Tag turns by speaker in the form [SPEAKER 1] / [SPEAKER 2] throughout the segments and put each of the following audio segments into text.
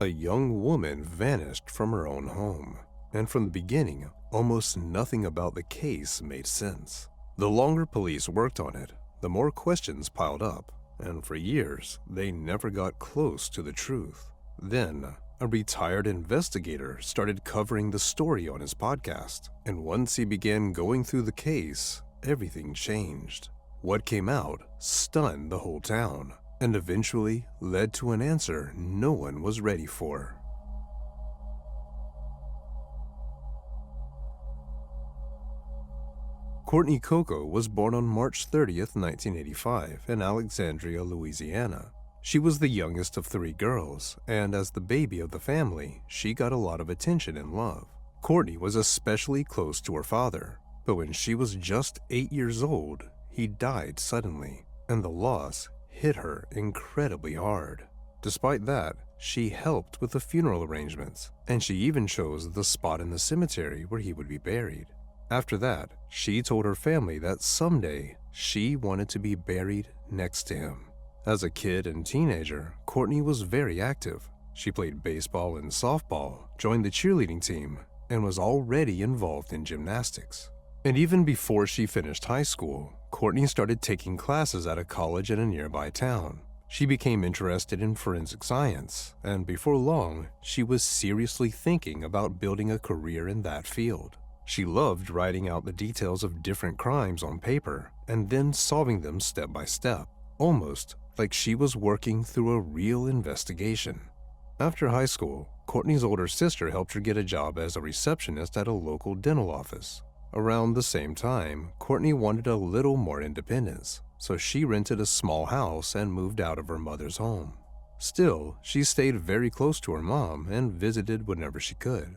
[SPEAKER 1] A young woman vanished from her own home, and from the beginning, almost nothing about the case made sense. The longer police worked on it, the more questions piled up, and for years, they never got close to the truth. Then, a retired investigator started covering the story on his podcast, and once he began going through the case, everything changed. What came out stunned the whole town, and eventually led to an answer no one was ready for. Courtney Coco was born on March 30th, 1985, in Alexandria, Louisiana. She was the youngest of 3 girls, and as the baby of the family, she got a lot of attention and love. Courtney was especially close to her father, but when she was just 8 years old, he died suddenly, and the loss hit her incredibly hard. Despite that, she helped with the funeral arrangements, and she even chose the spot in the cemetery where he would be buried. After that, she told her family that someday she wanted to be buried next to him. As a kid and teenager, Courtney was very active. She played baseball and softball, joined the cheerleading team, and was already involved in gymnastics. And even before she finished high school, Courtney started taking classes at a college in a nearby town. She became interested in forensic science, and before long, she was seriously thinking about building a career in that field. She loved writing out the details of different crimes on paper and then solving them step by step, almost like she was working through a real investigation. After high school, Courtney's older sister helped her get a job as a receptionist at a local dental office. Around the same time, Courtney wanted a little more independence, so she rented a small house and moved out of her mother's home. Still, she stayed very close to her mom and visited whenever she could.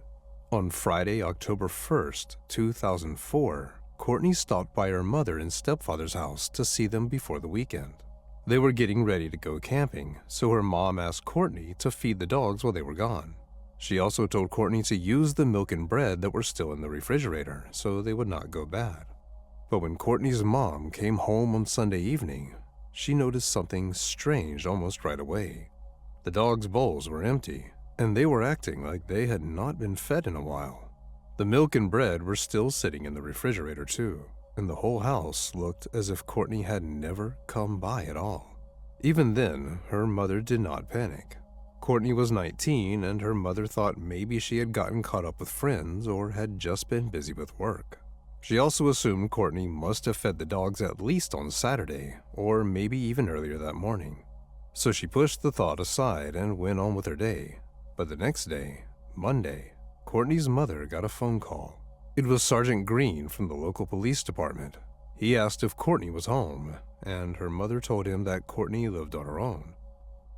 [SPEAKER 1] On Friday, October 1st, 2004, Courtney stopped by her mother and stepfather's house to see them before the weekend. They were getting ready to go camping, so her mom asked Courtney to feed the dogs while they were gone. She also told Courtney to use the milk and bread that were still in the refrigerator so they would not go bad. But when Courtney's mom came home on Sunday evening, she noticed something strange almost right away. The dogs' bowls were empty, and they were acting like they had not been fed in a while. The milk and bread were still sitting in the refrigerator too, and the whole house looked as if Courtney had never come by at all. Even then, her mother did not panic. Courtney was 19, and her mother thought maybe she had gotten caught up with friends or had just been busy with work. She also assumed Courtney must have fed the dogs at least on Saturday, or maybe even earlier that morning. So she pushed the thought aside and went on with her day. But the next day, Monday, Courtney's mother got a phone call. It was Sergeant Green from the local police department. He asked if Courtney was home, and her mother told him that Courtney lived on her own.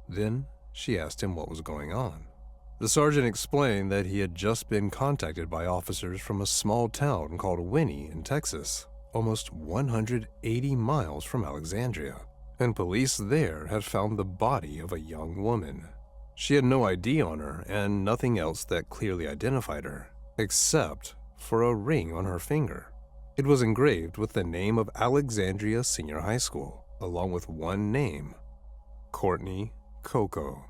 [SPEAKER 1] Then she asked him what was going on. The sergeant explained that he had just been contacted by officers from a small town called Winnie in Texas, almost 180 miles from Alexandria, and police there had found the body of a young woman. She had no ID on her and nothing else that clearly identified her, except for a ring on her finger. It was engraved with the name of Alexandria Senior High School, along with one name, Courtney Coco.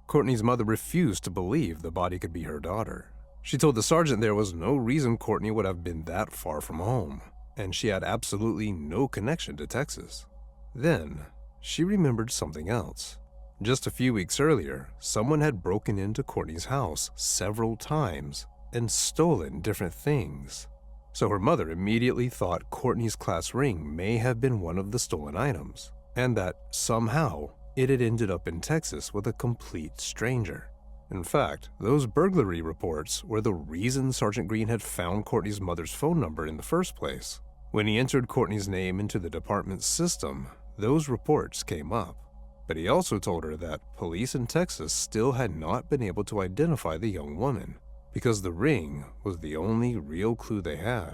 [SPEAKER 1] Courtney's mother refused to believe the body could be her daughter. She told the sergeant there was no reason Courtney would have been that far from home, and she had absolutely no connection to Texas. Then, she remembered something else. Just a few weeks earlier, someone had broken into Courtney's house several times and stolen different things. So her mother immediately thought Courtney's class ring may have been one of the stolen items, and that somehow it had ended up in Texas with a complete stranger. In fact, those burglary reports were the reason Sergeant Green had found Courtney's mother's phone number in the first place. When he entered Courtney's name into the department's system, those reports came up. But he also told her that police in Texas still had not been able to identify the young woman, because the ring was the only real clue they had.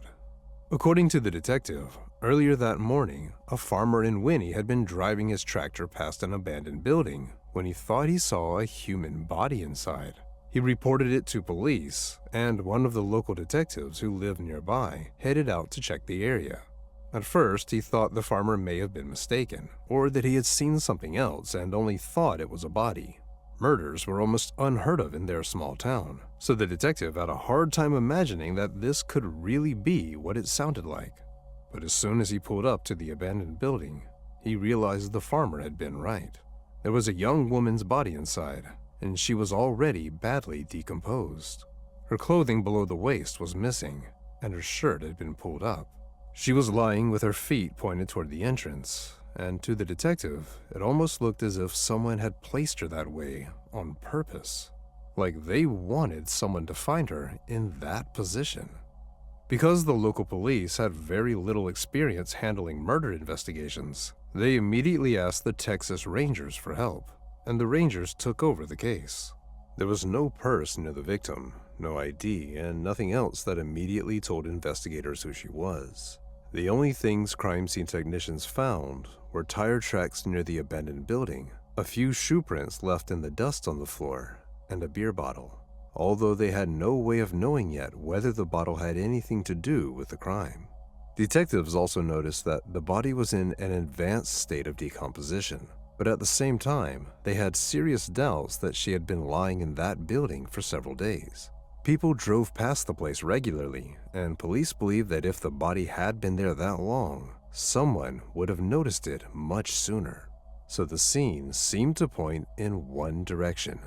[SPEAKER 1] According to the detective, earlier that morning, a farmer in Winnie had been driving his tractor past an abandoned building when he thought he saw a human body inside. He reported it to police, and one of the local detectives who lived nearby headed out to check the area. At first, he thought the farmer may have been mistaken, or that he had seen something else and only thought it was a body. Murders were almost unheard of in their small town, so the detective had a hard time imagining that this could really be what it sounded like. But as soon as he pulled up to the abandoned building, he realized the farmer had been right. There was a young woman's body inside, and she was already badly decomposed. Her clothing below the waist was missing, and her shirt had been pulled up. She was lying with her feet pointed toward the entrance, and to the detective, it almost looked as if someone had placed her that way on purpose, like they wanted someone to find her in that position. Because the local police had very little experience handling murder investigations, they immediately asked the Texas Rangers for help, and the Rangers took over the case. There was no purse near the victim, no ID, and nothing else that immediately told investigators who she was. The only things crime scene technicians found were tire tracks near the abandoned building, a few shoe prints left in the dust on the floor, and a beer bottle, although they had no way of knowing yet whether the bottle had anything to do with the crime. Detectives also noticed that the body was in an advanced state of decomposition, but at the same time, they had serious doubts that she had been lying in that building for several days. People drove past the place regularly, and police believed that if the body had been there that long, someone would have noticed it much sooner. So the scene seemed to point in one direction.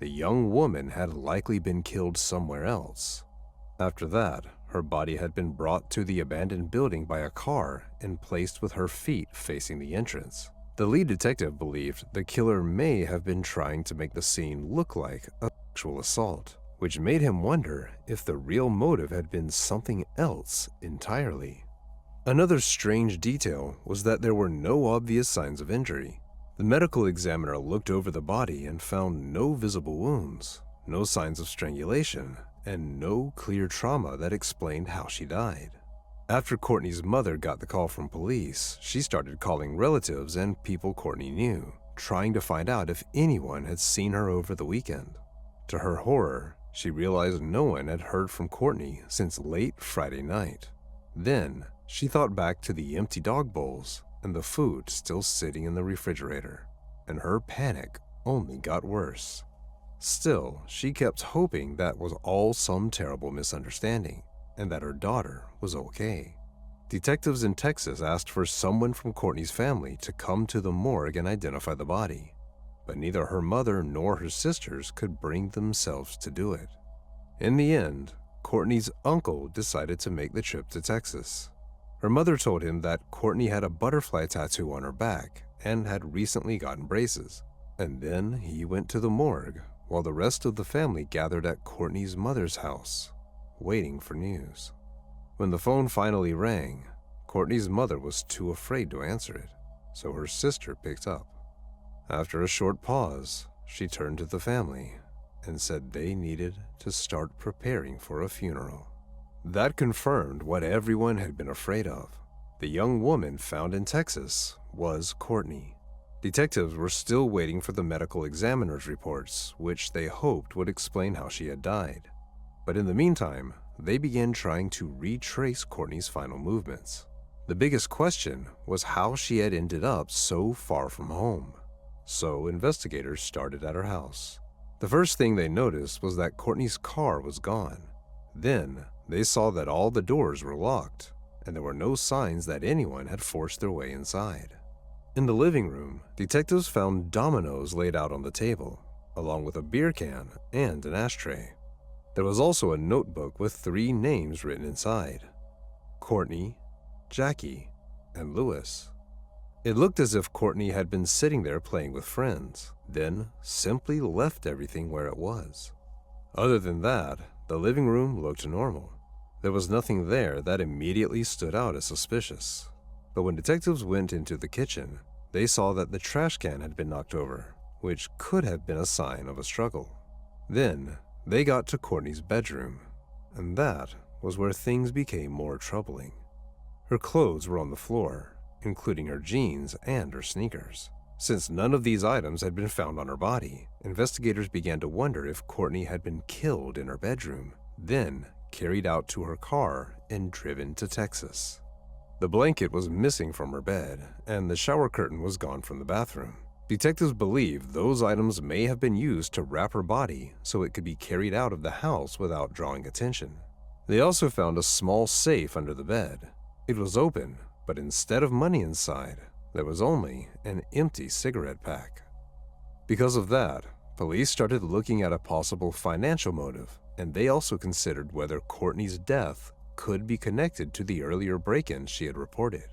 [SPEAKER 1] The young woman had likely been killed somewhere else. After that, her body had been brought to the abandoned building by a car and placed with her feet facing the entrance. The lead detective believed the killer may have been trying to make the scene look like a sexual assault, which made him wonder if the real motive had been something else entirely. Another strange detail was that there were no obvious signs of injury. The medical examiner looked over the body and found no visible wounds, no signs of strangulation, and no clear trauma that explained how she died. After Courtney's mother got the call from police, she started calling relatives and people Courtney knew, trying to find out if anyone had seen her over the weekend. To her horror, she realized no one had heard from Courtney since late Friday night. Then, she thought back to the empty dog bowls and the food still sitting in the refrigerator, and her panic only got worse. Still, she kept hoping that was all some terrible misunderstanding, and that her daughter was okay. Detectives in Texas asked for someone from Courtney's family to come to the morgue and identify the body, but neither her mother nor her sisters could bring themselves to do it. In the end, Courtney's uncle decided to make the trip to Texas. Her mother told him that Courtney had a butterfly tattoo on her back and had recently gotten braces, and then he went to the morgue while the rest of the family gathered at Courtney's mother's house, waiting for news. When the phone finally rang, Courtney's mother was too afraid to answer it, so her sister picked up. After a short pause, she turned to the family and said they needed to start preparing for a funeral. That confirmed what everyone had been afraid of. The young woman found in Texas was Courtney. Detectives were still waiting for the medical examiner's reports, which they hoped would explain how she had died. But in the meantime, they began trying to retrace Courtney's final movements. The biggest question was how she had ended up so far from home. So investigators started at her house. The first thing they noticed was that Courtney's car was gone. Then, they saw that all the doors were locked, and there were no signs that anyone had forced their way inside. In the living room, detectives found dominoes laid out on the table, along with a beer can and an ashtray. There was also a notebook with 3 names written inside: Courtney, Jackie, and Lewis. It looked as if Courtney had been sitting there playing with friends, then simply left everything where it was. Other than that, the living room looked normal. There was nothing there that immediately stood out as suspicious. But when detectives went into the kitchen, they saw that the trash can had been knocked over, which could have been a sign of a struggle. Then, they got to Courtney's bedroom, and that was where things became more troubling. Her clothes were on the floor, including her jeans and her sneakers. Since none of these items had been found on her body, investigators began to wonder if Courtney had been killed in her bedroom, then carried out to her car and driven to Texas. The blanket was missing from her bed, and the shower curtain was gone from the bathroom. Detectives believe those items may have been used to wrap her body so it could be carried out of the house without drawing attention. They also found a small safe under the bed. It was open, but instead of money inside, there was only an empty cigarette pack. Because of that, police started looking at a possible financial motive, and they also considered whether Courtney's death could be connected to the earlier break-ins she had reported.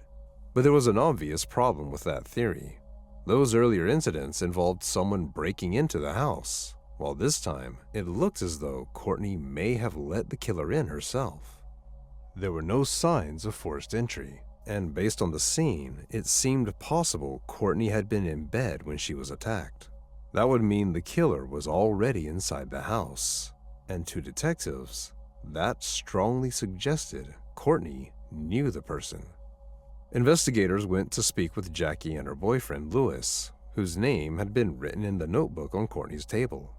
[SPEAKER 1] But there was an obvious problem with that theory. Those earlier incidents involved someone breaking into the house, while this time it looked as though Courtney may have let the killer in herself. There were no signs of forced entry, and based on the scene, it seemed possible Courtney had been in bed when she was attacked. That would mean the killer was already inside the house, and to detectives, that strongly suggested Courtney knew the person. Investigators went to speak with Jackie and her boyfriend, Louis, whose name had been written in the notebook on Courtney's table.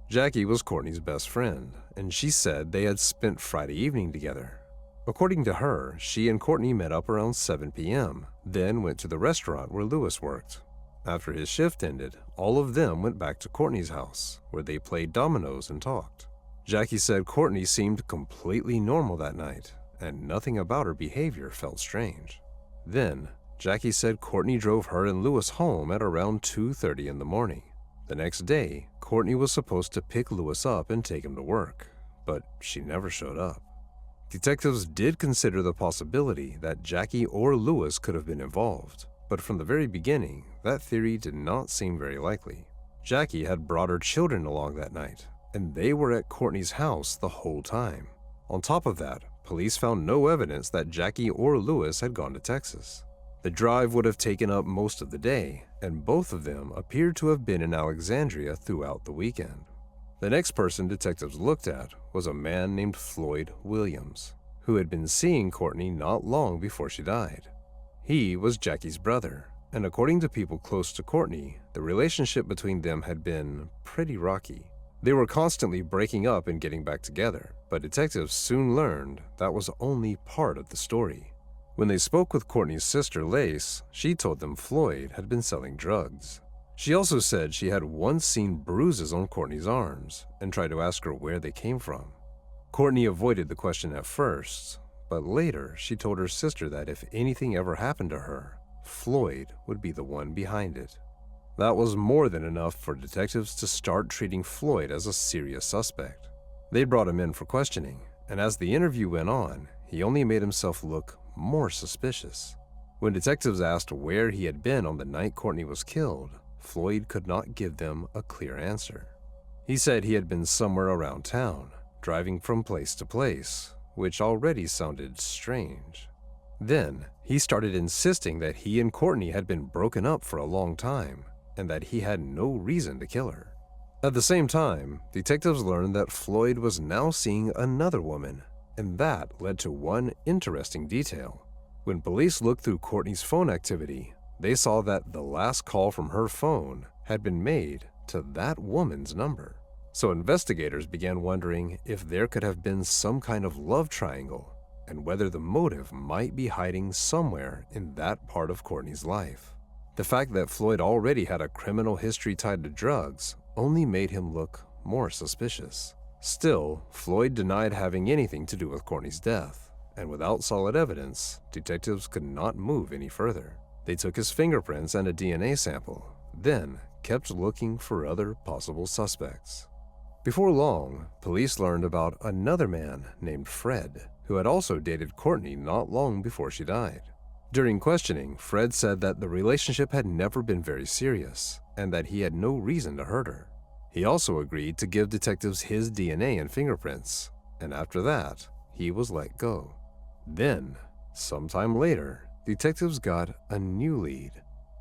[SPEAKER 1] Jackie was Courtney's best friend, and she said they had spent Friday evening together. According to her, she and Courtney met up around 7 p.m., then went to the restaurant where Louis worked. After his shift ended, all of them went back to Courtney's house, where they played dominoes and talked. Jackie said Courtney seemed completely normal that night, and nothing about her behavior felt strange. Then, Jackie said Courtney drove her and Louis home at around 2:30 in the morning. The next day, Courtney was supposed to pick Louis up and take him to work, but she never showed up. Detectives did consider the possibility that Jackie or Louis could have been involved, but from the very beginning, that theory did not seem very likely. Jackie had brought her children along that night, and they were at Courtney's house the whole time. On top of that, police found no evidence that Jackie or Louis had gone to Texas. The drive would have taken up most of the day, and both of them appeared to have been in Alexandria throughout the weekend. The next person detectives looked at was a man named Floyd Williams, who had been seeing Courtney not long before she died. He was Jackie's brother, and according to people close to Courtney, the relationship between them had been pretty rocky. They were constantly breaking up and getting back together, but detectives soon learned that was only part of the story. When they spoke with Courtney's sister Lace, she told them Floyd had been selling drugs. She also said she had once seen bruises on Courtney's arms and tried to ask her where they came from. Courtney avoided the question at first, but later she told her sister that if anything ever happened to her, Floyd would be the one behind it. That was more than enough for detectives to start treating Floyd as a serious suspect. They brought him in for questioning, and as the interview went on, he only made himself look more suspicious. When detectives asked where he had been on the night Courtney was killed, Floyd could not give them a clear answer. He said he had been somewhere around town, driving from place to place, which already sounded strange. Then, he started insisting that he and Courtney had been broken up for a long time, and that he had no reason to kill her. At the same time, detectives learned that Floyd was now seeing another woman, and that led to one interesting detail. When police looked through Courtney's phone activity, they saw that the last call from her phone had been made to that woman's number. So investigators began wondering if there could have been some kind of love triangle, and whether the motive might be hiding somewhere in that part of Courtney's life. The fact that Floyd already had a criminal history tied to drugs only made him look more suspicious. Still, Floyd denied having anything to do with Courtney's death, and without solid evidence, detectives could not move any further. They took his fingerprints and a DNA sample, then kept looking for other possible suspects. Before long, police learned about another man named Fred, who had also dated Courtney not long before she died. During questioning, Fred said that the relationship had never been very serious, and that he had no reason to hurt her. He also agreed to give detectives his DNA and fingerprints, and after that, he was let go. Then, sometime later, detectives got a new lead.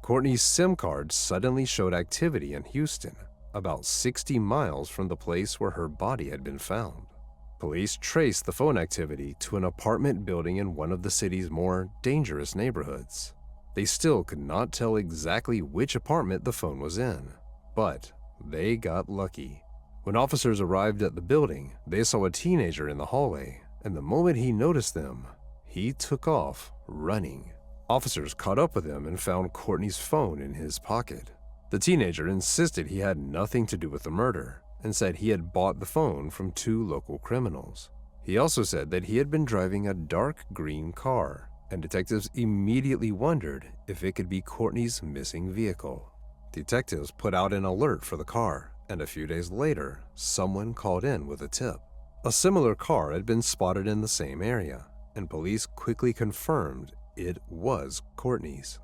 [SPEAKER 1] Courtney's SIM card suddenly showed activity in Houston, about 60 miles from the place where her body had been found. Police traced the phone activity to an apartment building in one of the city's more dangerous neighborhoods. They still could not tell exactly which apartment the phone was in, but they got lucky. When officers arrived at the building, they saw a teenager in the hallway, and the moment he noticed them, he took off running. Officers caught up with him and found Courtney's phone in his pocket. The teenager insisted he had nothing to do with the murder and said he had bought the phone from 2 local criminals. He also said that he had been driving a dark green car, and detectives immediately wondered if it could be Courtney's missing vehicle. Detectives put out an alert for the car, and a few days later, someone called in with a tip. A similar car had been spotted in the same area, and police quickly confirmed it was Courtney's.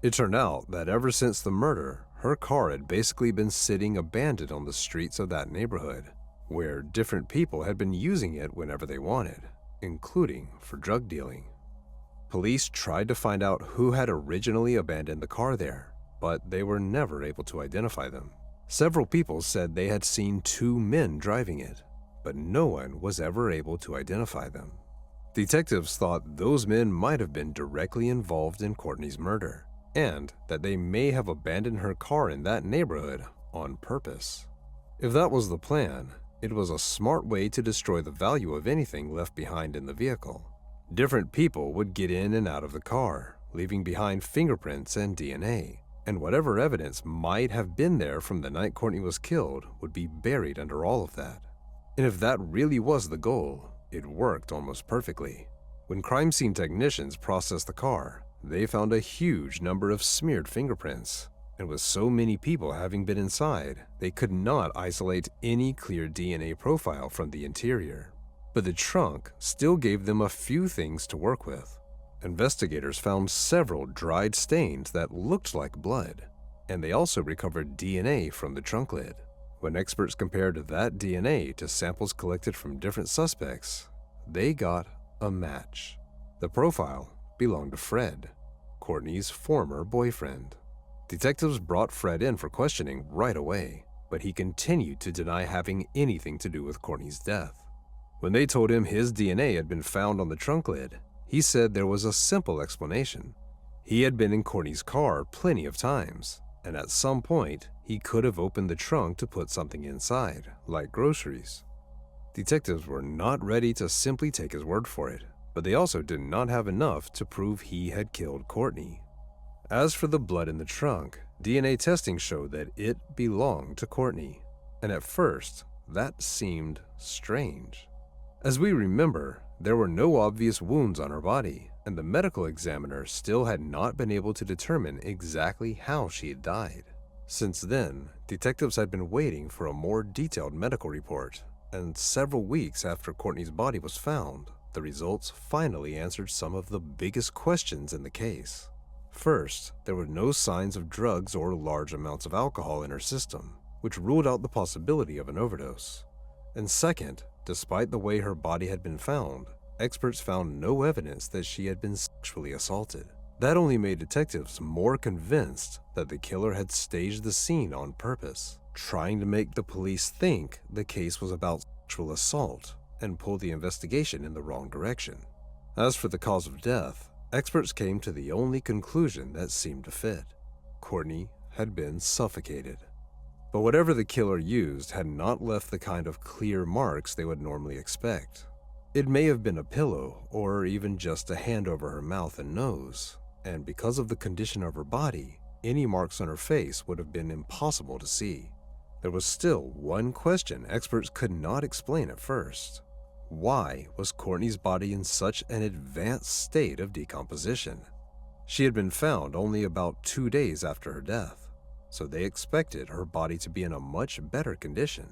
[SPEAKER 1] It turned out that ever since the murder, her car had basically been sitting abandoned on the streets of that neighborhood, where different people had been using it whenever they wanted, including for drug dealing. Police tried to find out who had originally abandoned the car there, but they were never able to identify them. Several people said they had seen 2 men driving it, but no one was ever able to identify them. Detectives thought those men might have been directly involved in Courtney's murder, and that they may have abandoned her car in that neighborhood on purpose. If that was the plan, it was a smart way to destroy the value of anything left behind in the vehicle. Different people would get in and out of the car, leaving behind fingerprints and DNA, and whatever evidence might have been there from the night Courtney was killed would be buried under all of that. And if that really was the goal, it worked almost perfectly. When crime scene technicians processed the car, they found a huge number of smeared fingerprints, and with so many people having been inside, they could not isolate any clear DNA profile from the interior. But the trunk still gave them a few things to work with. Investigators found several dried stains that looked like blood, and they also recovered DNA from the trunk lid. When experts compared that DNA to samples collected from different suspects, they got a match. The profile belonged to Fred, Courtney's former boyfriend. Detectives brought Fred in for questioning right away, but he continued to deny having anything to do with Courtney's death. When they told him his DNA had been found on the trunk lid, he said there was a simple explanation. He had been in Courtney's car plenty of times, and at some point, he could have opened the trunk to put something inside, like groceries. Detectives were not ready to simply take his word for it, but they also did not have enough to prove he had killed Courtney. As for the blood in the trunk, DNA testing showed that it belonged to Courtney, and at first, that seemed strange. As we remember, there were no obvious wounds on her body, and the medical examiner still had not been able to determine exactly how she had died. Since then, detectives had been waiting for a more detailed medical report, and several weeks after Courtney's body was found, the results finally answered some of the biggest questions in the case. First, there were no signs of drugs or large amounts of alcohol in her system, which ruled out the possibility of an overdose. And second, despite the way her body had been found, experts found no evidence that she had been sexually assaulted. That only made detectives more convinced that the killer had staged the scene on purpose, trying to make the police think the case was about sexual assault and pull the investigation in the wrong direction. As for the cause of death, experts came to the only conclusion that seemed to fit. Courtney had been suffocated. But whatever the killer used had not left the kind of clear marks they would normally expect. It may have been a pillow or even just a hand over her mouth and nose, and because of the condition of her body, any marks on her face would have been impossible to see. There was still one question experts could not explain at first. Why was Courtney's body in such an advanced state of decomposition? She had been found only about 2 days after her death, so they expected her body to be in a much better condition.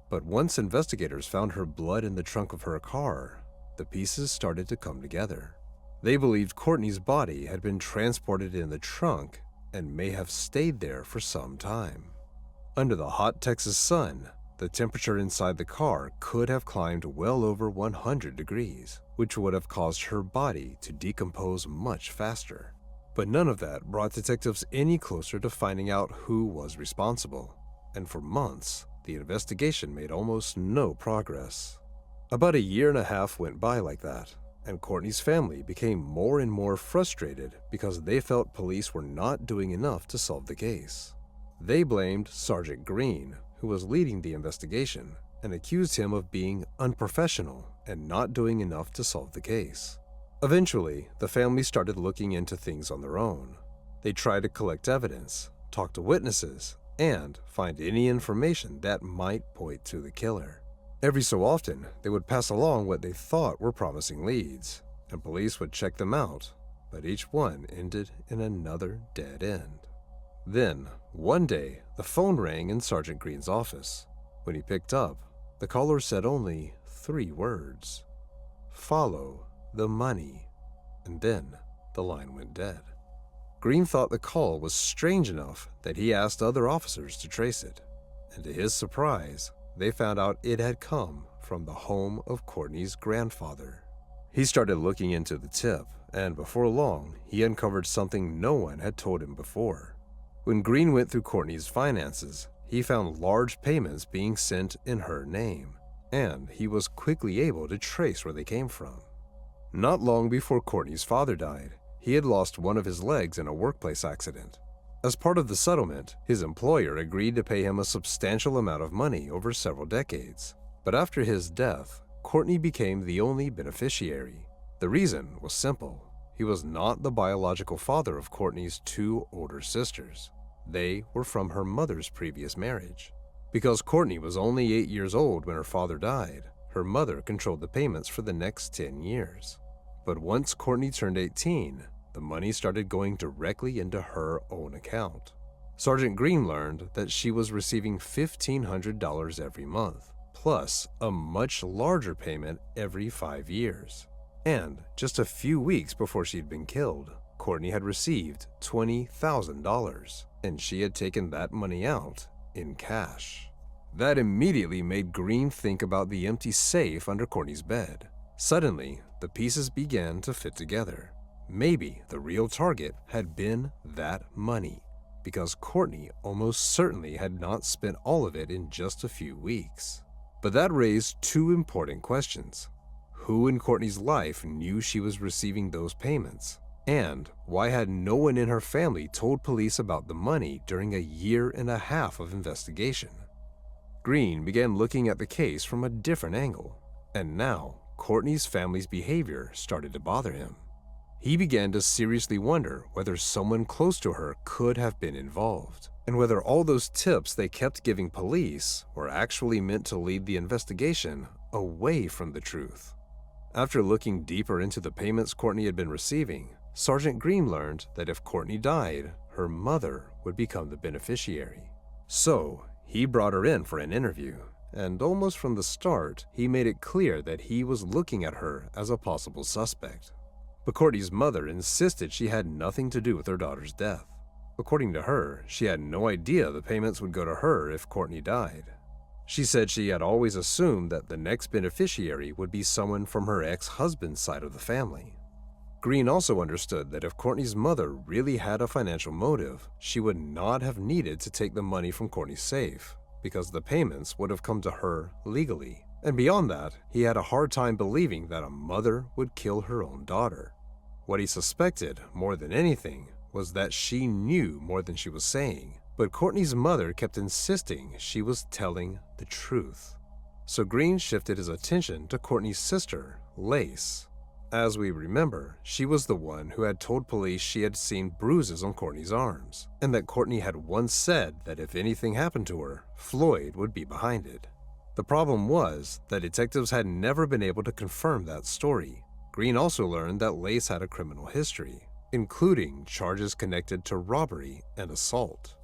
[SPEAKER 1] But once investigators found her blood in the trunk of her car, the pieces started to come together. They believed Courtney's body had been transported in the trunk and may have stayed there for some time. Under the hot Texas sun, the temperature inside the car could have climbed well over 100 degrees, which would have caused her body to decompose much faster. But none of that brought detectives any closer to finding out who was responsible, and for months, the investigation made almost no progress. About 1.5 years went by like that, and Courtney's family became more and more frustrated because they felt police were not doing enough to solve the case. They blamed Sergeant Green, who was leading the investigation, and accused him of being unprofessional and not doing enough to solve the case. Eventually, the family started looking into things on their own. They tried to collect evidence, talk to witnesses, and find any information that might point to the killer. Every so often, they would pass along what they thought were promising leads, and police would check them out, but each one ended in another dead end. Then, one day, the phone rang in Sergeant Green's office. When he picked up, the caller said only 3 words: "Follow the money," and then the line went dead. Green thought the call was strange enough that he asked other officers to trace it, and to his surprise, they found out it had come from the home of Courtney's grandfather. He started looking into the tip, and before long, he uncovered something no one had told him before. When Green went through Courtney's finances, he found large payments being sent in her name, and he was quickly able to trace where they came from. Not long before Courtney's father died, he had lost one of his legs in a workplace accident. As part of the settlement, his employer agreed to pay him a substantial amount of money over several decades. But after his death, Courtney became the only beneficiary. The reason was simple. He was not the biological father of Courtney's 2 older sisters. They were from her mother's previous marriage. Because Courtney was only 8 years old when her father died, her mother controlled the payments for the next 10 years. But once Courtney turned 18, the money started going directly into her own account. Sergeant Green learned that she was receiving $1,500 every month, plus a much larger payment every 5 years. And just a few weeks before she'd been killed, Courtney had received $20,000, and she had taken that money out in cash. That immediately made Green think about the empty safe under Courtney's bed. Suddenly, the pieces began to fit together. Maybe the real target had been that money, because Courtney almost certainly had not spent all of it in just a few weeks. But that raised 2 important questions. Who in Courtney's life knew she was receiving those payments? And why had no one in her family told police about the money during a 1.5 years of investigation? Green began looking at the case from a different angle, and now Courtney's family's behavior started to bother him. He began to seriously wonder whether someone close to her could have been involved, and whether all those tips they kept giving police were actually meant to lead the investigation away from the truth. After looking deeper into the payments Courtney had been receiving, Sergeant Green learned that if Courtney died, her mother would become the beneficiary. So, he brought her in for an interview, and almost from the start, he made it clear that he was looking at her as a possible suspect. But Courtney's mother insisted she had nothing to do with her daughter's death. According to her, she had no idea the payments would go to her if Courtney died. She said she had always assumed that the next beneficiary would be someone from her ex-husband's side of the family. Green also understood that if Courtney's mother really had a financial motive, she would not have needed to take the money from Courtney's safe, because the payments would have come to her legally. And beyond that, he had a hard time believing that a mother would kill her own daughter. What he suspected, more than anything, was that she knew more than she was saying, but Courtney's mother kept insisting she was telling the truth. So Green shifted his attention to Courtney's sister, Lace. As we remember, she was the one who had told police she had seen bruises on Courtney's arms, and that Courtney had once said that if anything happened to her, Floyd would be behind it. The problem was that detectives had never been able to confirm that story. Green also learned that Lace had a criminal history, including charges connected to robbery and assault.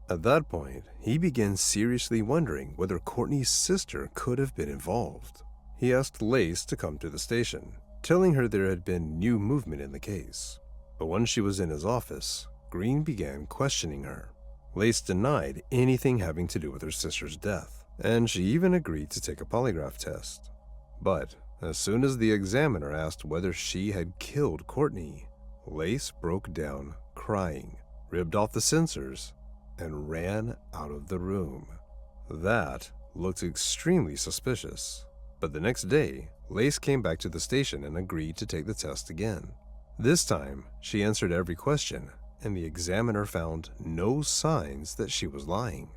[SPEAKER 1] At that point, he began seriously wondering whether Courtney's sister could have been involved. He asked Lace to come to the station, telling her there had been new movement in the case. But once she was in his office, Green began questioning her. Lace denied anything having to do with her sister's death, and she even agreed to take a polygraph test. But as soon as the examiner asked whether she had killed Courtney, Lace broke down crying, ripped off the sensors, and ran out of the room. That looked extremely suspicious. But the next day, Lace came back to the station and agreed to take the test again. This time, she answered every question, and the examiner found no signs that she was lying.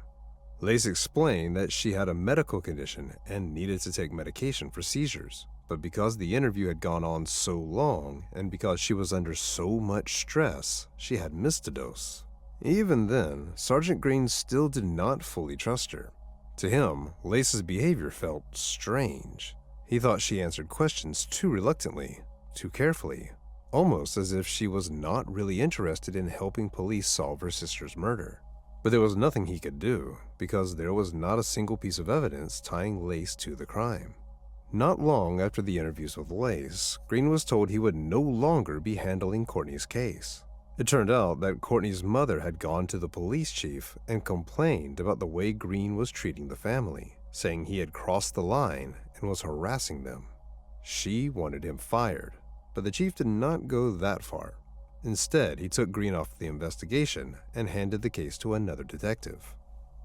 [SPEAKER 1] Lace explained that she had a medical condition and needed to take medication for seizures, but because the interview had gone on so long and because she was under so much stress, she had missed a dose. Even then, Sergeant Green still did not fully trust her. To him, Lace's behavior felt strange. He thought she answered questions too reluctantly, too carefully, almost as if she was not really interested in helping police solve her sister's murder. But there was nothing he could do, because there was not a single piece of evidence tying Lace to the crime. Not long after the interviews with Lace, Green was told he would no longer be handling Courtney's case. It turned out that Courtney's mother had gone to the police chief and complained about the way Green was treating the family, saying he had crossed the line and was harassing them. She wanted him fired, but the chief did not go that far. Instead, he took Green off the investigation and handed the case to another detective.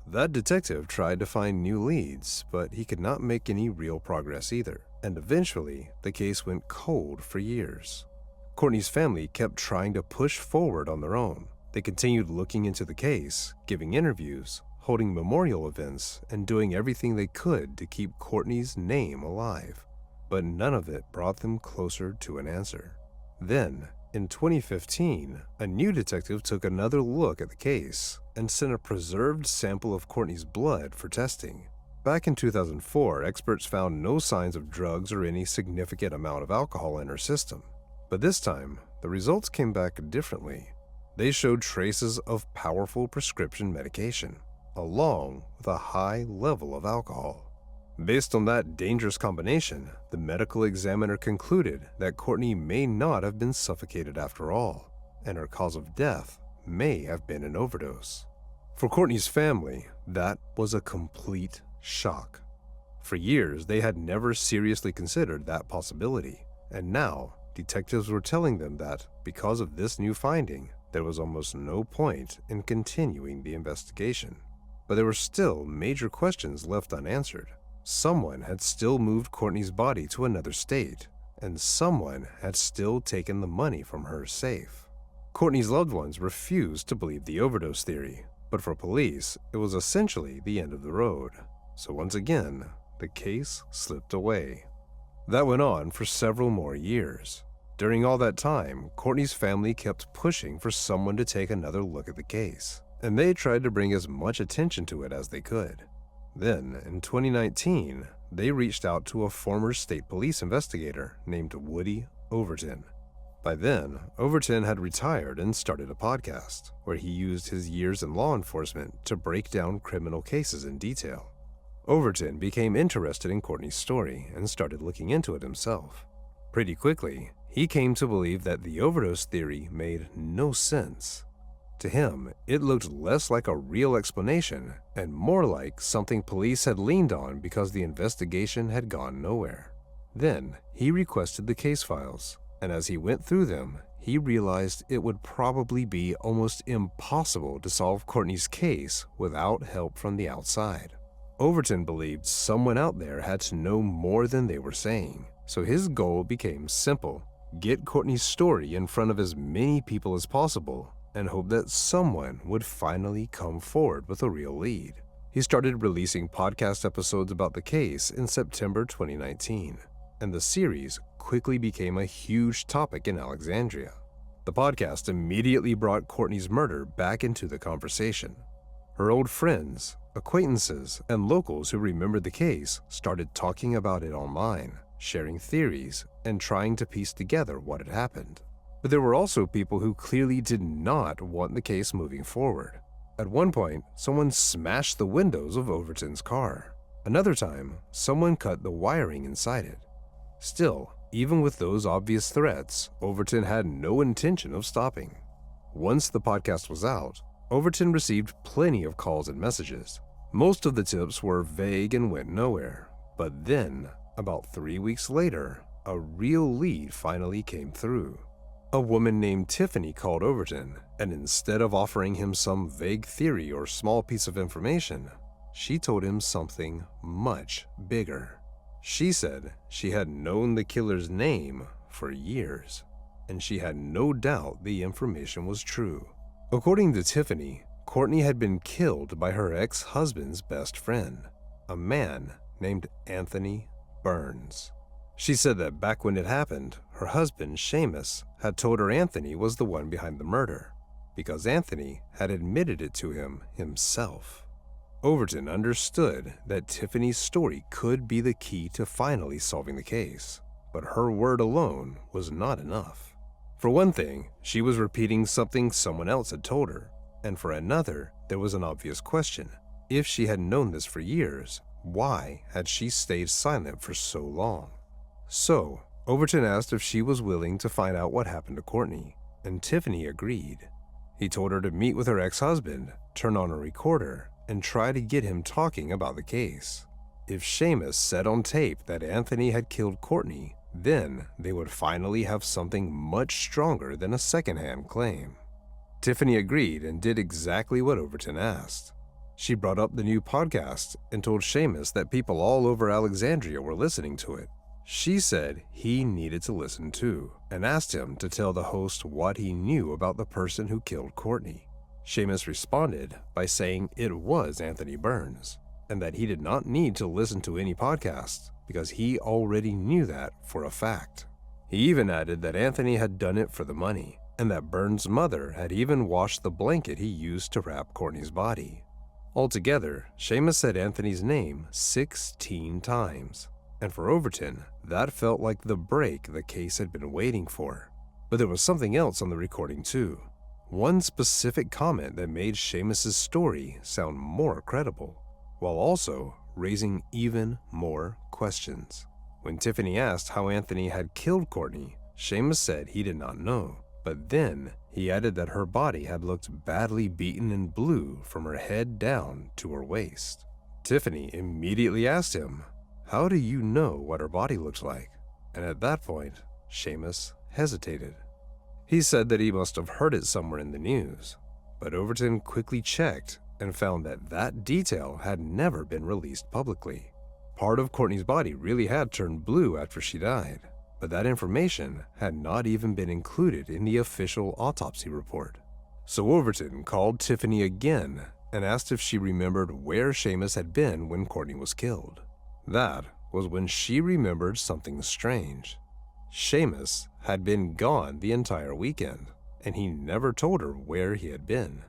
[SPEAKER 1] That detective tried to find new leads, but he could not make any real progress either, and eventually, the case went cold for years. Courtney's family kept trying to push forward on their own. They continued looking into the case, giving interviews, holding memorial events, and doing everything they could to keep Courtney's name alive. But none of it brought them closer to an answer. Then, in 2015, a new detective took another look at the case and sent a preserved sample of Courtney's blood for testing. Back in 2004, experts found no signs of drugs or any significant amount of alcohol in her system. But this time, the results came back differently. They showed traces of powerful prescription medication, along with a high level of alcohol. Based on that dangerous combination, the medical examiner concluded that Courtney may not have been suffocated after all, and her cause of death may have been an overdose. For Courtney's family, that was a complete shock. For years, they had never seriously considered that possibility, and now, detectives were telling them that, because of this new finding, there was almost no point in continuing the investigation. But there were still major questions left unanswered. Someone had still moved Courtney's body to another state, and someone had still taken the money from her safe. Courtney's loved ones refused to believe the overdose theory, but for police, it was essentially the end of the road. So once again, the case slipped away. That went on for several more years. During all that time, Courtney's family kept pushing for someone to take another look at the case, and they tried to bring as much attention to it as they could. Then, in 2019, they reached out to a former state police investigator named Woody Overton. By then, Overton had retired and started a podcast, where he used his years in law enforcement to break down criminal cases in detail. Overton became interested in Courtney's story and started looking into it himself. Pretty quickly, he came to believe that the overdose theory made no sense. To him, it looked less like a real explanation and more like something police had leaned on because the investigation had gone nowhere. Then, he requested the case files, and as he went through them, he realized it would probably be almost impossible to solve Courtney's case without help from the outside. Overton believed someone out there had to know more than they were saying, so his goal became simple: get Courtney's story in front of as many people as possible and hope that someone would finally come forward with a real lead. He started releasing podcast episodes about the case in September 2019, and the series quickly became a huge topic in Alexandria. The podcast immediately brought Courtney's murder back into the conversation. Her old friends, acquaintances, and locals who remembered the case started talking about it online, sharing theories, and trying to piece together what had happened. But there were also people who clearly did not want the case moving forward. At one point, someone smashed the windows of Overton's car. Another time, someone cut the wiring inside it. Still, even with those obvious threats, Overton had no intention of stopping. Once the podcast was out, Overton received plenty of calls and messages. Most of the tips were vague and went nowhere. But then, about 3 weeks later, a real lead finally came through. A woman named Tiffany called Overton, and instead of offering him some vague theory or small piece of information, she told him something much bigger. She said she had known the killer's name for years, and she had no doubt the information was true. According to Tiffany, Courtney had been killed by her ex-husband's best friend, a man named Anthony Burns. She said that back when it happened, her husband, Seamus, had told her Anthony was the one behind the murder. because Anthony had admitted it to him himself. Overton understood that Tiffany's story could be the key to finally solving the case, but her word alone was not enough. For one thing, she was repeating something someone else had told her, and for another, there was an obvious question. If she had known this for years, why had she stayed silent for so long? So, Overton asked if she was willing to find out what happened to Courtney, and Tiffany agreed. He told her to meet with her ex-husband, turn on a recorder, and try to get him talking about the case. If Seamus said on tape that Anthony had killed Courtney, then they would finally have something much stronger than a secondhand claim. Tiffany agreed and did exactly what Overton asked. She brought up the new podcast and told Seamus that people all over Alexandria were listening to it. She said he needed to listen too, and asked him to tell the host what he knew about the person who killed Courtney. Seamus responded by saying it was Anthony Burns, and that he did not need to listen to any podcast because he already knew that for a fact. He even added that Anthony had done it for the money, and that Burns' mother had even washed the blanket he used to wrap Courtney's body. Altogether, Seamus said Anthony's name 16 times, and for Overton, that felt like the break the case had been waiting for. But there was something else on the recording too. One specific comment that made Seamus' story sound more credible, while also raising even more questions. When Tiffany asked how Anthony had killed Courtney, Seamus said he did not know, but then he added that her body had looked badly beaten and blue from her head down to her waist. Tiffany immediately asked him, "How do you know what her body looks like?" And at that point, Seamus hesitated. He said that he must have heard it somewhere in the news, but Overton quickly checked and found that that detail had never been released publicly. Part of Courtney's body really had turned blue after she died, but that information had not even been included in the official autopsy report. So Overton called Tiffany again and asked if she remembered where Seamus had been when Courtney was killed. That was when she remembered something strange. Seamus had been gone the entire weekend, and he never told her where he had been.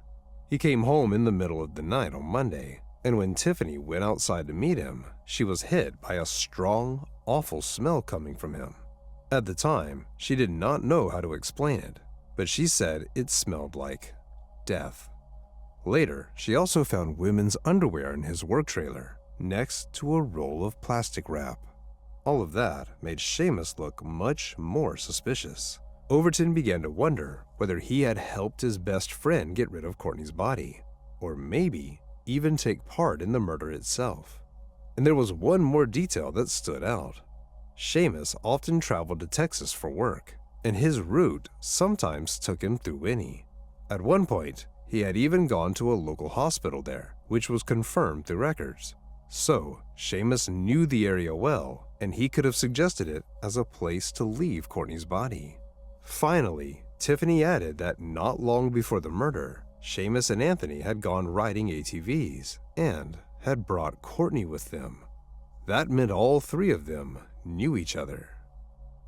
[SPEAKER 1] He came home in the middle of the night on Monday, and when Tiffany went outside to meet him, she was hit by a strong, awful smell coming from him. At the time, she did not know how to explain it, but she said it smelled like death. Later, she also found women's underwear in his work trailer, next to a roll of plastic wrap. All of that made Seamus look much more suspicious. Overton began to wonder whether he had helped his best friend get rid of Courtney's body, or maybe even take part in the murder itself. And there was one more detail that stood out. Seamus often traveled to Texas for work, and his route sometimes took him through Winnie. At one point, he had even gone to a local hospital there, which was confirmed through records. So, Seamus knew the area well, and he could have suggested it as a place to leave Courtney's body. Finally, Tiffany added that not long before the murder, Seamus and Anthony had gone riding ATVs and had brought Courtney with them. That meant all three of them knew each other.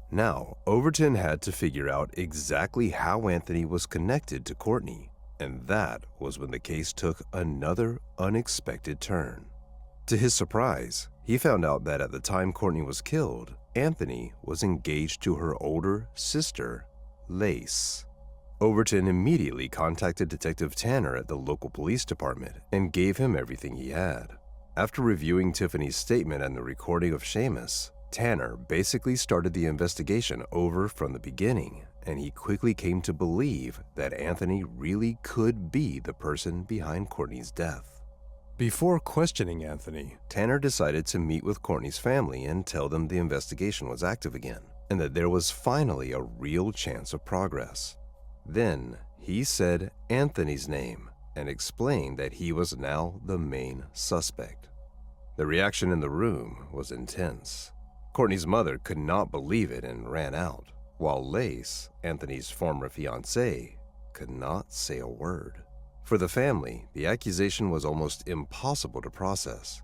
[SPEAKER 1] Now, Overton had to figure out exactly how Anthony was connected to Courtney, and that was when the case took another unexpected turn. To his surprise, he found out that at the time Courtney was killed, Anthony was engaged to her older sister, Lace. Overton immediately contacted Detective Tanner at the local police department and gave him everything he had. After reviewing Tiffany's statement and the recording of Seamus, Tanner basically started the investigation over from the beginning, and he quickly came to believe that Anthony really could be the person behind Courtney's death. Before questioning Anthony, Tanner decided to meet with Courtney's family and tell them the investigation was active again, and that there was finally a real chance of progress. Then, he said Anthony's name and explained that he was now the main suspect. The reaction in the room was intense. Courtney's mother could not believe it and ran out, while Lace, Anthony's former fiancée, could not say a word. For the family, the accusation was almost impossible to process.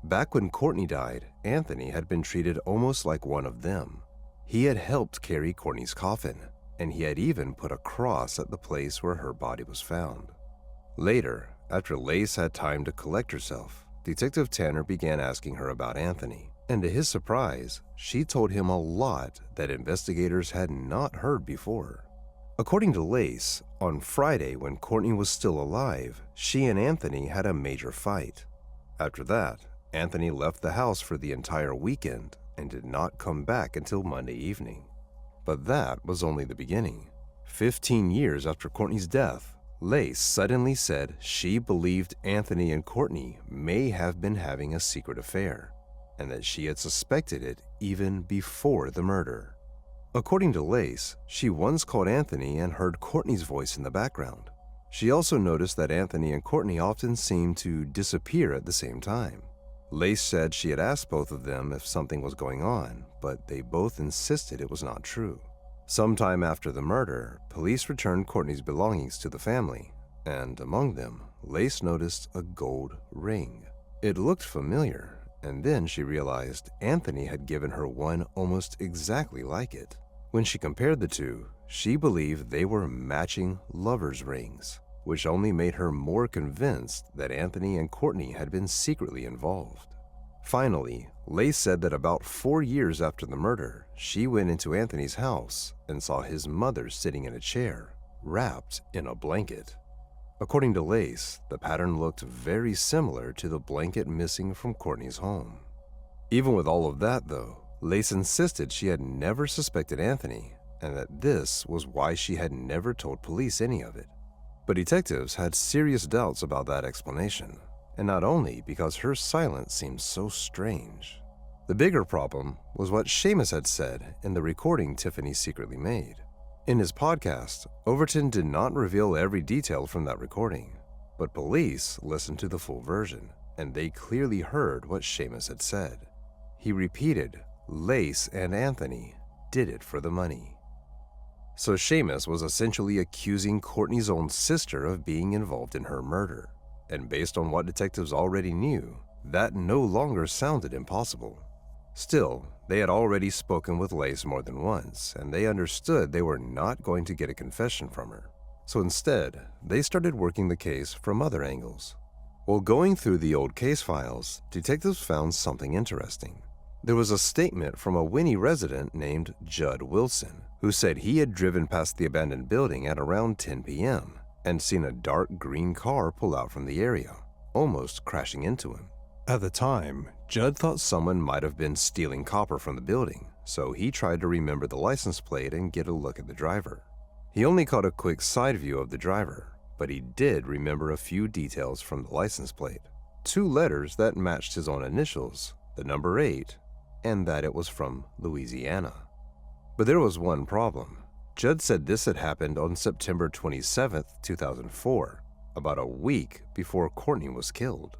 [SPEAKER 1] Back when Courtney died, Anthony had been treated almost like one of them. He had helped carry Courtney's coffin, and he had even put a cross at the place where her body was found. Later, after Lace had time to collect herself, Detective Tanner began asking her about Anthony, and to his surprise, she told him a lot that investigators had not heard before. According to Lace, on Friday when Courtney was still alive, she and Anthony had a major fight. After that, Anthony left the house for the entire weekend and did not come back until Monday evening. But that was only the beginning. 15 years after Courtney's death, Lace suddenly said she believed Anthony and Courtney may have been having a secret affair, and that she had suspected it even before the murder. According to Lace, she once called Anthony and heard Courtney's voice in the background. She also noticed that Anthony and Courtney often seemed to disappear at the same time. Lace said she had asked both of them if something was going on, but they both insisted it was not true. Sometime after the murder, police returned Courtney's belongings to the family, and among them, Lace noticed a gold ring. It looked familiar, and then she realized Anthony had given her one almost exactly like it. When she compared the two, she believed they were matching lovers' rings, which only made her more convinced that Anthony and Courtney had been secretly involved. Finally, Lace said that about 4 years after the murder, she went into Anthony's house and saw his mother sitting in a chair, wrapped in a blanket. According to Lace, the pattern looked very similar to the blanket missing from Courtney's home. Even with all of that, though, Lace insisted she had never suspected Anthony and that this was why she had never told police any of it. But detectives had serious doubts about that explanation, and not only because her silence seemed so strange. The bigger problem was what Seamus had said in the recording Tiffany secretly made. In his podcast, Overton did not reveal every detail from that recording, but police listened to the full version, and they clearly heard what Seamus had said. He repeated, Lace and Anthony did it for the money. So Seamus was essentially accusing Courtney's own sister of being involved in her murder. And based on what detectives already knew, that no longer sounded impossible. Still, they had already spoken with Lace more than once, and they understood they were not going to get a confession from her. So instead, they started working the case from other angles. While going through the old case files, detectives found something interesting. There was a statement from a Winnie resident named Judd Wilson, who said he had driven past the abandoned building at around 10 p.m. and seen a dark green car pull out from the area, almost crashing into him. At the time, Judd thought someone might have been stealing copper from the building, so he tried to remember the license plate and get a look at the driver. He only caught a quick side view of the driver, but he did remember a few details from the license plate. 2 letters that matched his own initials, the number 8, and that it was from Louisiana. But there was one problem. Judd said this had happened on September 27, 2004, about a week before Courtney was killed.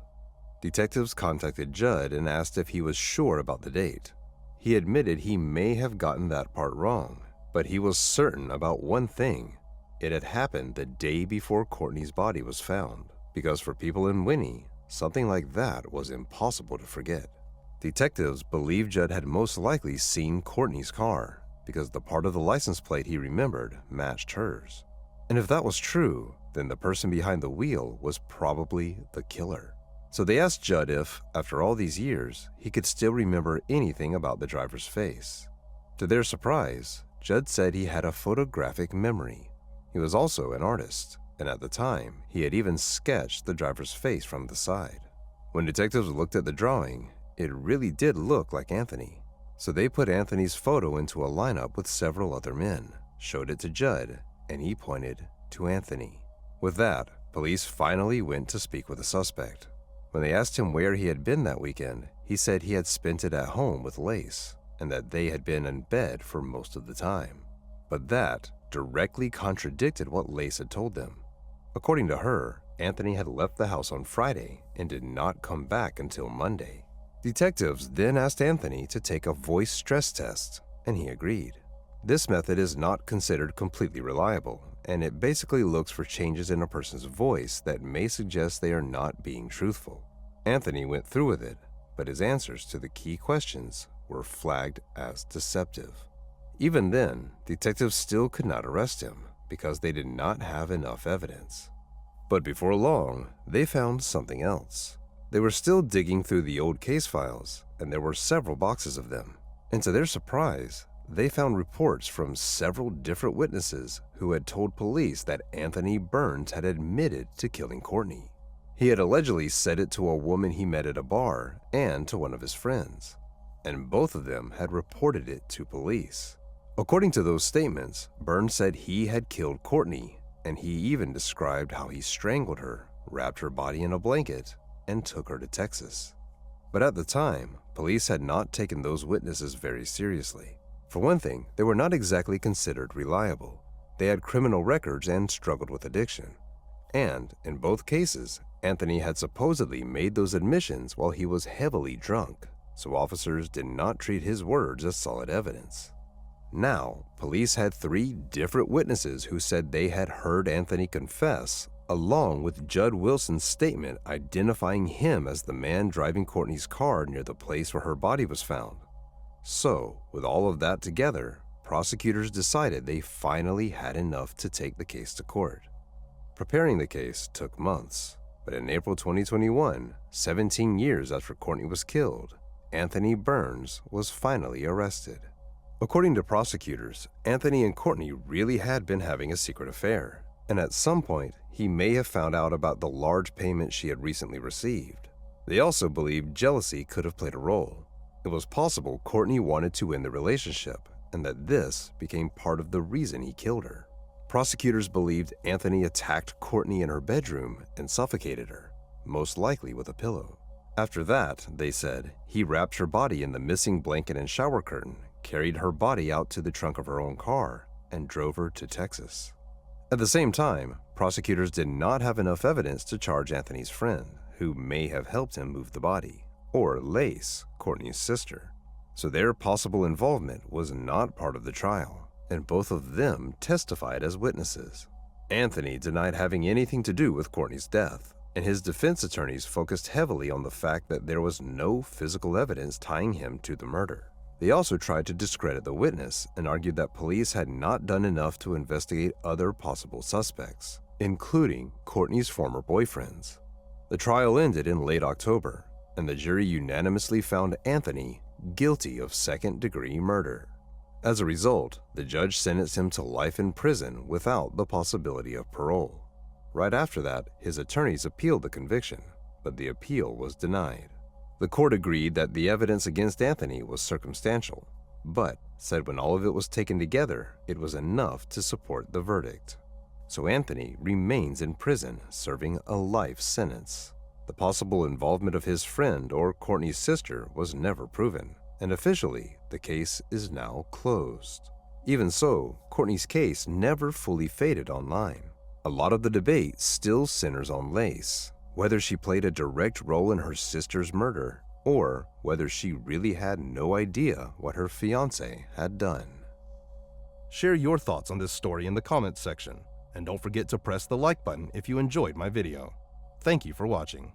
[SPEAKER 1] Detectives contacted Judd and asked if he was sure about the date. He admitted he may have gotten that part wrong, but he was certain about one thing. It had happened the day before Courtney's body was found, because for people in Winnie, something like that was impossible to forget. Detectives believe Judd had most likely seen Courtney's car, because the part of the license plate he remembered matched hers. And if that was true, then the person behind the wheel was probably the killer. So they asked Judd if, after all these years, he could still remember anything about the driver's face. To their surprise, Judd said he had a photographic memory. He was also an artist, and at the time, he had even sketched the driver's face from the side. When detectives looked at the drawing, it really did look like Anthony. So they put Anthony's photo into a lineup with several other men, showed it to Judd, and he pointed to Anthony. With that, police finally went to speak with the suspect. When they asked him where he had been that weekend, he said he had spent it at home with Lace, and that they had been in bed for most of the time. But that directly contradicted what Lace had told them. According to her, Anthony had left the house on Friday and did not come back until Monday. Detectives then asked Anthony to take a voice stress test, and he agreed. This method is not considered completely reliable, and it basically looks for changes in a person's voice that may suggest they are not being truthful. Anthony went through with it, but his answers to the key questions were flagged as deceptive. Even then, detectives still could not arrest him because they did not have enough evidence. But before long, they found something else. They were still digging through the old case files, and there were several boxes of them. And to their surprise, they found reports from several different witnesses who had told police that Anthony Burns had admitted to killing Courtney. He had allegedly said it to a woman he met at a bar and to one of his friends, and both of them had reported it to police. According to those statements, Burns said he had killed Courtney, and he even described how he strangled her, wrapped her body in a blanket, and took her to Texas. But at the time, police had not taken those witnesses very seriously. For one thing, they were not exactly considered reliable. They had criminal records and struggled with addiction. And, in both cases, Anthony had supposedly made those admissions while he was heavily drunk, so officers did not treat his words as solid evidence. Now, police had 3 different witnesses who said they had heard Anthony confess, along with Judd Wilson's statement identifying him as the man driving Courtney's car near the place where her body was found. So, with all of that together, prosecutors decided they finally had enough to take the case to court. Preparing the case took months, but in April 2021, 17 years after Courtney was killed, Anthony Burns was finally arrested. According to prosecutors, Anthony and Courtney really had been having a secret affair, and at some point, he may have found out about the large payment she had recently received. They also believed jealousy could have played a role. It was possible Courtney wanted to end the relationship, and that this became part of the reason he killed her. Prosecutors believed Anthony attacked Courtney in her bedroom and suffocated her, most likely with a pillow. After that, they said, he wrapped her body in the missing blanket and shower curtain, carried her body out to the trunk of her own car, and drove her to Texas. At the same time, prosecutors did not have enough evidence to charge Anthony's friend, who may have helped him move the body, or Lace, Courtney's sister. So their possible involvement was not part of the trial, and both of them testified as witnesses. Anthony denied having anything to do with Courtney's death, and his defense attorneys focused heavily on the fact that there was no physical evidence tying him to the murder. They also tried to discredit the witness and argued that police had not done enough to investigate other possible suspects, including Courtney's former boyfriends. The trial ended in late October, and the jury unanimously found Anthony guilty of second-degree murder. As a result, the judge sentenced him to life in prison without the possibility of parole. Right after that, his attorneys appealed the conviction, but the appeal was denied. The court agreed that the evidence against Anthony was circumstantial, but said when all of it was taken together, it was enough to support the verdict. So Anthony remains in prison serving a life sentence. The possible involvement of his friend or Courtney's sister was never proven, and officially, the case is now closed. Even so, Courtney's case never fully faded online. A lot of the debate still centers on Lace, whether she played a direct role in her sister's murder, or whether she really had no idea what her fiancé had done. Share your thoughts on this story in the comments section, and don't forget to press the like button if you enjoyed my video. Thank you for watching.